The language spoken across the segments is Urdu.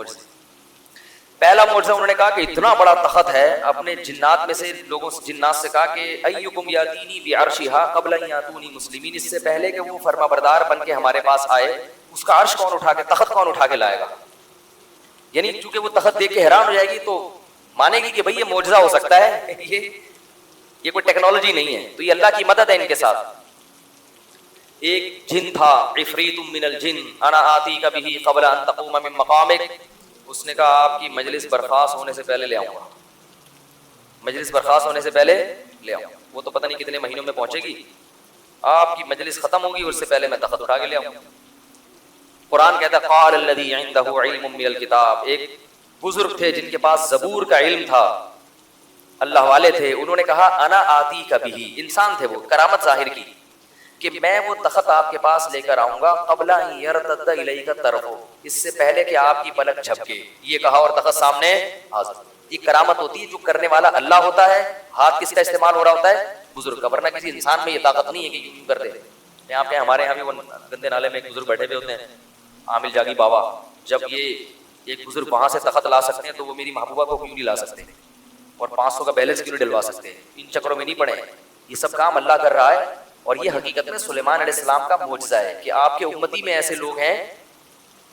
معجزے. پہلا معجزہ انہوں نے کہا کہ اتنا بڑا تخت ہے. اپنے جنات میں سے لوگوں سے جنات سے کہا کہ ایکم یاتینی بعرشھا قبل ان یاتونی مسلمین, اس سے پہلے کہ وہ فرما بردار بن کے ہمارے پاس آئے اس کا عرش کون اٹھا کے, تخت کون اٹھا کے لائے گا. یعنی چونکہ وہ تخت دیکھ کے حیران ہو جائے گی تو مانے گی کہ بھئی یہ معجزہ ہو سکتا ہے, یہ کوئی ٹیکنالوجی نہیں ہے. تو یہ اللہ کی مدد ہے ان کے ساتھ. ایک جن تھا عفریت من الجن انا آتیک بہ قبل ان تقوم من مقامک, اس نے کہا آپ کی مجلس برخاست ہونے سے پہلے لے آؤں گا, مجلس برخاست ہونے سے پہلے لے آؤں. وہ تو پتہ نہیں کتنے مہینوں میں پہنچے گی, آپ کی مجلس ختم ہوگی اس سے پہلے میں تخت اٹھا کے لے آؤں. قرآن کہتا ہے قال الذی عندہ علم من الکتاب, ایک بزرگ تھے جن کے پاس زبور کا علم تھا, اللہ والے تھے. انہوں نے کہا انا آتیک بہ, انسان تھے وہ, کرامت ظاہر کی کہ میں وہ تخت آپ کے پاس لے کر آؤں گا قبل ان یرتد الیک طرفہ, اس سے پہلے کہ آپ کی پلک جھپکے. یہ کہا اور تخت سامنے حاضر. یہ کرامت ہوتی ہے, جو کرنے والا اللہ ہوتا ہے, ہاتھ کس کا استعمال ہو رہا ہوتا ہے, بزرگ کا. ورنہ کسی انسان میں یہ طاقت نہیں ہے کہ یوں کر دے. یہاں پہ ہمارے یہاں بھی وہ گندے نالے میں ایک بزرگ بیٹھے ہوئے ہوتے ہیں, عامل جاگی بابا. جب یہ ایک بزرگ وہاں سے تخت لا سکتے ہیں تو وہ میری محبوبہ کو کیوں نہیں لا سکتے, اور 500 کا بیلنس کیوں نہیں ڈلوا سکتے. ان چکروں میں نہیں پڑے. یہ سب کام اللہ کر رہا ہے. اور یہ حقیقت میں سلیمان علیہ السلام کا معجزہ ہے کہ آپ کے امتی میں ایسے لوگ ہیں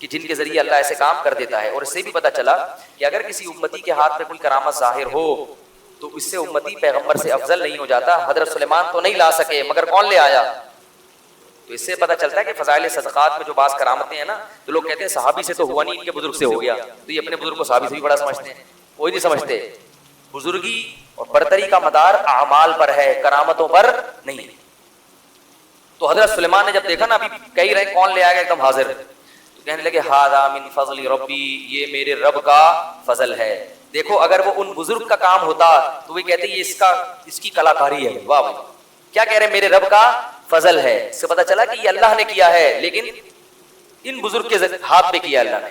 کہ جن کے ذریعے اللہ ایسے کام کر دیتا ہے. اور اس سے بھی پتہ چلا کہ اگر کسی امتی کے ہاتھ میں کوئی کرامت ظاہر ہو تو اس سے امتی پیغمبر سے افضل نہیں ہو جاتا. حضرت سلیمان تو نہیں لا سکے مگر کون لے آیا. تو اس سے پتہ چلتا ہے کہ فضائل صدقات میں جو بعض کرامتیں ہیں نا, تو لوگ کہتے ہیں صحابی سے تو ہوا نہیں, ان کے بزرگ سے ہو گیا. تو یہ اپنے بزرگ کو صحابی سے بھی بڑا سمجھتے ہیں. کوئی نہیں سمجھتے. بزرگی اور برتری کا مدار اعمال پر ہے, کرامتوں پر نہیں. تو حضرت سلیمان نے جب دیکھا نا, ابھی کہہ رہے کون لے آئے گا, ایک دم حاضر, تو کہنے لگے ھذا من فضل ربی, یہ میرے رب کا فضل ہے. دیکھو اگر وہ ان بزرگ کا کام ہوتا تو وہ کہتے یہ اس کی کلاکاری ہے. واہ بھائی, کیا کہہ رہے ہیں, میرے رب کا فضل ہے. اس سے پتہ چلا کہ یہ اللہ نے کیا ہے, لیکن ان بزرگ کے ہاتھ پہ کیا اللہ نے.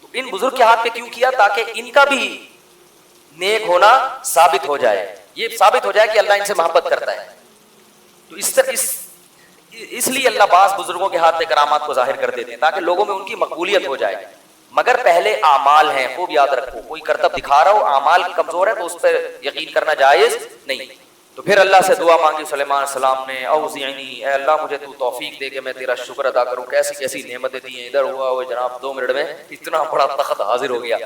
تو ان بزرگ کے ہاتھ پہ کیوں کیا, تاکہ ان کا بھی نیک ہونا ثابت ہو جائے, یہ ثابت ہو جائے کہ اللہ ان سے محبت کرتا ہے. تو اس لیے اللہ بعض بزرگوں کے ہاتھ پہ کرامات کو ظاہر کر دیتے ہیں تاکہ لوگوں میں ان کی مقبولیت ہو جائے. مگر پہلے اعمال ہیں, خوب یاد رکھو. کوئی کرتب دکھا رہا ہو, اعمال کمزور ہے تو اس پر یقین کرنا جائز نہیں. تو پھر اللہ سے دعا مانگی سلیمان علیہ السلام نے, اوزعنی, اے اللہ مجھے تو توفیق دے کہ میں تیرا شکر ادا کروں. کیسی کیسی نعمتیں دی ہیں. ادھر ہوا وہ جناب 2 منٹ میں اتنا بڑا تخت حاضر ہو گیا.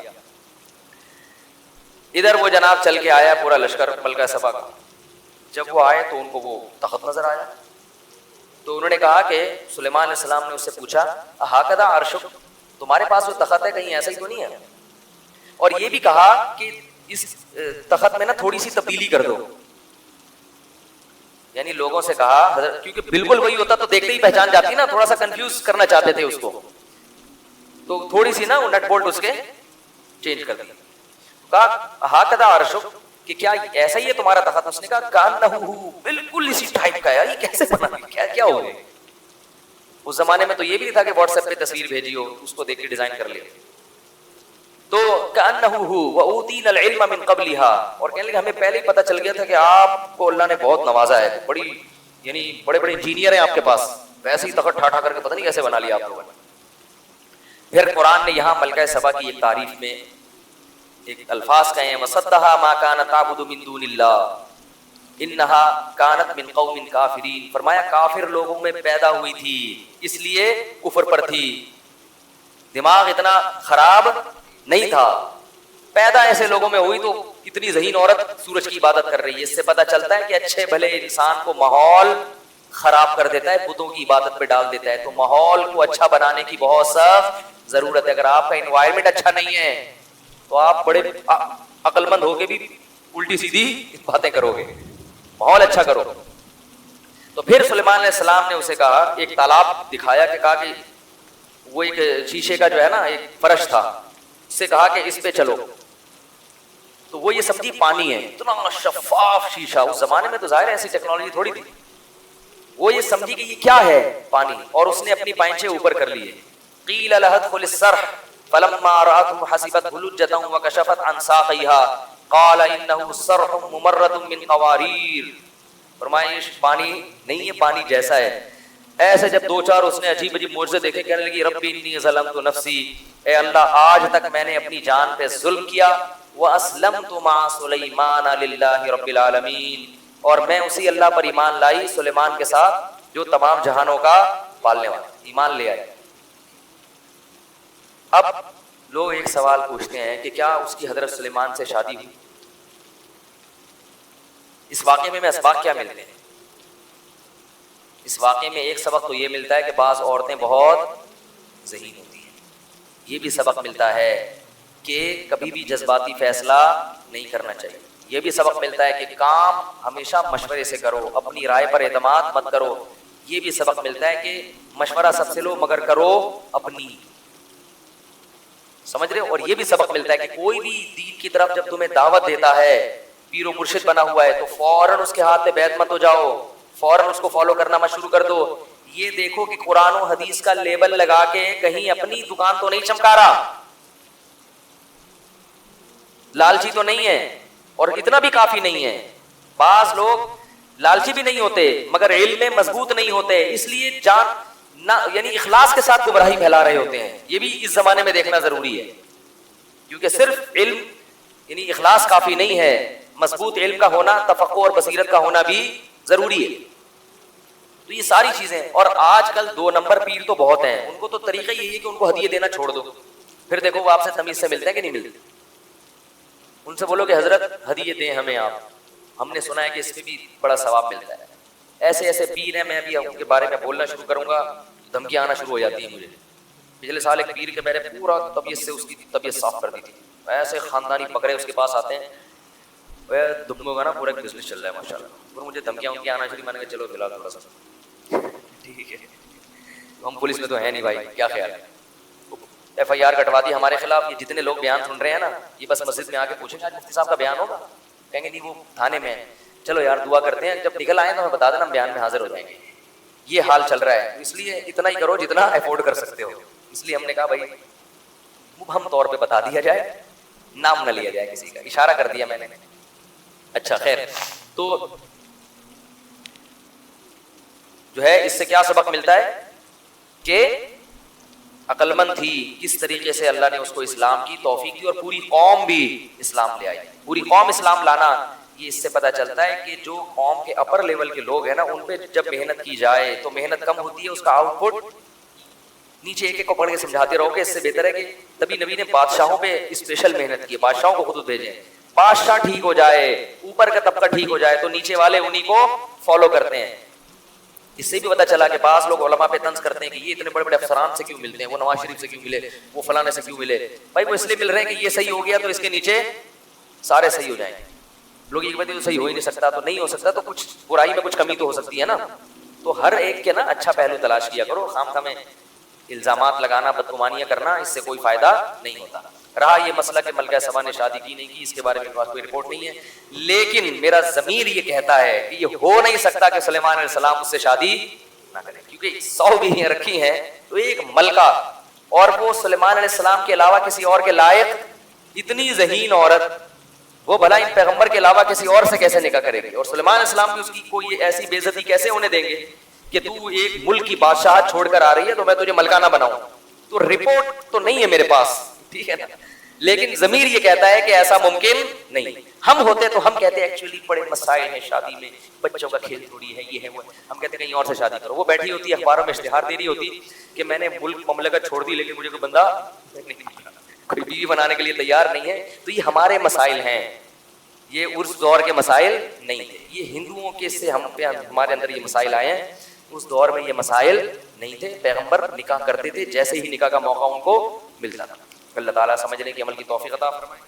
ادھر وہ جناب چل کے آیا پورا لشکر ملکہ سبا کا. جب وہ آئے تو ان کو وہ تخت نظر آیا. تو انہوں نے کہا کہ سلیمان علیہ السلام نے اس سے پوچھا ہاکذا عرشک, تمہارے پاس جو تخت ہے کہیں ایسا ہی تو نہیں ہے. اور یہ بھی کہا کہ اس تخت میں نا تھوڑی سی تبدیلی کر دو. یعنی لوگوں سے کہا حضرت, کیونکہ بالکل وہی ہوتا تو دیکھتے ہی پہچان جاتی نا, تھوڑا سا کنفیوز کرنا چاہتے تھے اس کو, تو تھوڑی سی نا وہ نٹ بولٹ اس کے چینج کر دیا. کہا ہاکذا عرشک, کہ کیا ایسا ہی ہے تمہارا تخت. اس نے کہا کانہو, بالکل اسی ٹائپ کا ہے. یہ کیسے بنا, کیا ہو گیا. اس زمانے میں تو یہ بھی نہیں تھا کہ واٹس ایپ پہ تصویر بھیجی ہو, اس کو دیکھ کے ڈیزائن کر لیا. تو کانہو واوتینا العلم من قبلھا, اور کہنے لگے ہمیں پہلے ہی پتہ چل گیا تھا کہ آپ کو اللہ نے بہت نوازا ہے, بڑی یعنی بڑے بڑے انجینئر ہیں آپ کے پاس. ویسے ہی تخت ٹھا کر کے پتہ نہیں کیسے بنا لیا آپ لوگوں نے. پھر قرآن نے یہاں ملکہ سبا کی ایک تعریف میں ایک الفاظ کہے ہیں, وصدھا ما كانت تعبد من دون اللہ انہا کانت من قوم کافرین. فرمایا کافر لوگوں میں پیدا ہوئی تھی, اس لیے کفر پر تھی. دماغ اتنا خراب نہیں تھا, پیدا ایسے لوگوں میں ہوئی تو اتنی ذہین عورت سورج کی عبادت کر رہی ہے. اس سے پتہ چلتا ہے کہ اچھے بھلے انسان کو ماحول خراب کر دیتا ہے, بتوں کی عبادت پہ ڈال دیتا ہے. تو ماحول کو اچھا بنانے کی بہت سخت ضرورت ہے. اگر آپ کا انوائرمنٹ اچھا نہیں ہے تو آپ بڑے عقل مند ہو کے بھی الٹی سیدھی باتیں کرو گے. ماحول اچھا کرو. تو پھر سلیمان علیہ السلام نے اسے کہا, ایک تالاب دکھایا کہ کہا کہ وہ ایک شیشے کا جو ہے نا ایک فرش تھا, اس سے کہا کہ اس پہ چلو. تو وہ یہ سمجھی پانی ہے, اتنا شفاف شیشہ. اس زمانے میں تو ظاہر ہے ایسی ٹیکنالوجی تھوڑی تھی. وہ یہ سمجھی کہ یہ کیا ہے, پانی, اور اس نے اپنی پائنچے اوپر کر لیے. قیل لها ادخل الصرح فلما رأته حسبته لجة وكشفت عن ساقيها قال انه صرح ممرد من قوارير. فرمایا یہ پانی نہیں ہے, پانی جیسا ہے. ایسے جب دو چار اس نے عجیب عجیب معجزے دیکھے، کہنے لگی ربی انی ظلمت نفسی، اے اللہ آج تک میں نے اپنی جان پہ ظلم کیا، واسلمت مع سلیمان للہ رب العالمین، اور میں اسی اللہ پر ایمان لائی سلیمان کے ساتھ جو تمام جہانوں کا پالنے والا، ایمان لے آئی۔ اب لوگ ایک سوال پوچھتے ہیں کہ کیا اس کی حضرت سلیمان سے شادی ہوئی؟ اس واقعے میں اسباق کیا ملتے ہیں؟ اس واقعے میں ایک سبق تو یہ ملتا ہے کہ بعض عورتیں بہت ذہین ہوتی ہیں، یہ بھی سبق ملتا ہے کہ کبھی بھی جذباتی فیصلہ نہیں کرنا چاہیے، یہ بھی سبق ملتا ہے کہ کام ہمیشہ مشورے سے کرو، اپنی رائے پر اعتماد مت کرو، یہ بھی سبق ملتا ہے کہ مشورہ سب سے لو مگر کرو اپنی، سمجھ رہے ہو؟ اور یہ بھی سبق ملتا ہے کہ کوئی بھی دین کی طرف جب تمہیں دعوت دیتا ہے، پیر و مرشد بنا ہوا ہے، تو فوراً اس کے ہاتھ پہ بیعت مت ہو جاؤ، فوراً اس کو فالو کرنا مت شروع کر دو، یہ دیکھو کہ قرآن و حدیث کا لیبل لگا کے کہیں اپنی دکان تو نہیں چمکا رہا، لالچی تو نہیں ہے، اور اتنا بھی کافی نہیں ہے، بعض لوگ لالچی بھی نہیں ہوتے مگر علم میں مضبوط نہیں ہوتے، اس لیے جان نہ یعنی اخلاص کے ساتھ گمراہی پھیلا رہے ہوتے ہیں، یہ بھی اس زمانے میں دیکھنا ضروری ہے، کیونکہ صرف علم یعنی اخلاص کافی نہیں ہے، مضبوط علم کا ہونا، تفقہ اور بصیرت کا ہونا بھی ضروری ہے۔ تو یہ ساری چیزیں، اور آج کل 2 نمبر پیر تو بہت ہیں، ان کو تو طریقہ یہی ہے کہ ان کو ہدیے دینا چھوڑ دو، پھر دیکھو وہ آپ سے تمیز سے ملتے ہیں کہ نہیں ملتے، ان سے بولو کہ حضرت ہدیے دیں ہمیں آپ، ہم نے سنا ہے کہ اس میں بھی بڑا ثواب ملتا ہے۔ ایسے ایسے پیر ہیں، میں بھی ان کے بارے میں بولنا شروع کروں گا دھمکیاں آنا شروع ہو جاتی ہیں مجھے۔ پچھلے سال ایک پیر کے میں نے پورا طبیعت سے اس کی طبیعت صاف کر دی تھی، ایسے خاندانی پکڑے اس کے پاس آتے ہیں، وہ دھمکوں کا نا پورا بزنس چل رہا ہے ماشاء اللہ، اور مجھے دھمکیاں ان کی آنا شروع، میں نے کہا چلو فی الحال تھوڑا سا ٹھیک ہے، ہم پولیس میں تو ہے نہیں بھائی، کیا خیال ہے، FIR کٹوا دی ہمارے خلاف۔ یہ جتنے لوگ بیان سن رہے ہیں نا، یہ بس مسجد میں آ کے پوچھیں گے آج مفتی صاحب کا بیان ہوگا، کہیں گے نہیں وہ تھانے میں ہے، چلو یار دعا کرتے ہیں جب نکل آئے تو ہمیں بتا دینا، ہم بیان میں حاضر ہو جائیں گے۔ یہ حال چل رہا ہے، اس لیے اتنا ہی کرو جتنا افورڈ کر سکتے ہو، اس لیے ہم نے کہا بھائی مبہم طور پہ بتا دیا جائے، نام نہ لیا جائے کسی کا، اشارہ کر دیا میں نے۔ اچھا خیر، تو جو ہے اس سے کیا سبق ملتا ہے کہ عقل مند تھی، کس طریقے سے اللہ نے اس کو اسلام کی توفیق دی، اور پوری قوم بھی اسلام لے آئی، پوری قوم اسلام لانا، یہ اس سے پتہ چلتا ہے کہ جو قوم کے اپر لیول کے لوگ ہیں نا، ان پہ جب محنت کی جائے تو محنت کم ہوتی ہے، اس کا آؤٹ پٹ نیچے ایک ایک کو پڑھ کے سمجھاتے رہو گے، اس سے بہتر ہے کہ تبھی نبی نے بادشاہوں پہ اسپیشل محنت کی، بادشاہوں کو خود بھیجیں، بادشاہ ٹھیک ہو جائے، اوپر کا طبقہ ٹھیک ہو جائے تو نیچے والے انہی کو فالو کرتے ہیں۔ اس سے بھی پتہ چلا کہ بعض لوگ علماء پہ طنز کرتے ہیں کہ یہ اتنے بڑے بڑے افسران سے کیوں ملتے ہیں، وہ نواز شریف سے کیوں ملے، وہ فلانے سے کیوں ملے، بھائی وہ اس لیے مل رہے ہیں کہ یہ صحیح ہو گیا تو اس کے نیچے سارے صحیح ہو جائیں گے۔ لوگ یہ کہتے ہیں تو صحیح ہو ہی نہیں سکتا، تو نہیں ہو سکتا تو کچھ برائی میں کچھ کمی تو ہو سکتی ہے نا، تو ہر ایک کے نا اچھا پہلو تلاش کیا کرو، خام میں الزامات لگانا، بدگمانیاں کرنا، اس سے کوئی فائدہ نہیں ہوتا۔ رہا یہ مسئلہ کہ ملکہ سبا نے شادی کی نہیں کی، اس کے بارے میں کوئی رپورٹ نہیں ہے، لیکن میرا ضمیر یہ کہتا ہے کہ یہ ہو نہیں سکتا کہ سلیمان علیہ السلام اس سے شادی نہ کریں، کیونکہ 100 بیویاں رکھی ہیں تو ایک ملکہ، اور وہ سلیمان علیہ السلام کے علاوہ کسی اور کے لائق، اتنی ذہین عورت، وہ بھلا ان پیغمبر کے علاوہ کسی اور سے کیسے نکاح کرے گی، اور سلیمان علیہ السلام بھی اس کی کوئی ایسی بے عزتی کیسے ہونے دیں گے کہ تو ایک ملک کی بادشاہت چھوڑ کر آ رہی ہے تو میں تجھے ملکہ نہ بناؤں، تو رپورٹ تو نہیں ہے میرے پاس، ٹھیک ہے نا، لیکن ضمیر یہ کہتا ہے کہ ایسا ممکن نہیں۔ ہم ہوتے تو ہم کہتے ہیں ایکچولی بڑے مسائل ہیں شادی میں، بچوں کا کھیل تھوڑی ہے، یہ ہے وہ، ہم کہتے ہیں کہیں اور سے شادی کرو، وہ بیٹھی ہوتی ہے اخباروں میں اشتہار دے رہی ہوتی کہ میں نے ملک مملکت چھوڑ دی لیکن مجھے کوئی بندہ کوئی بیوی بنانے کے لیے تیار نہیں ہے۔ تو یہ ہمارے مسائل ہیں، یہ اس دور کے مسائل نہیں تھے، یہ ہندوؤں کے سے ہم پہ ہمارے اندر یہ مسائل آئے ہیں، اس دور میں یہ مسائل نہیں تھے، پیغمبر نکاح کرتے تھے جیسے ہی نکاح کا موقع ان کو ملتا تھا۔ اللہ تعالیٰ سمجھنے کی عمل کی توفیق عطا فرمائے۔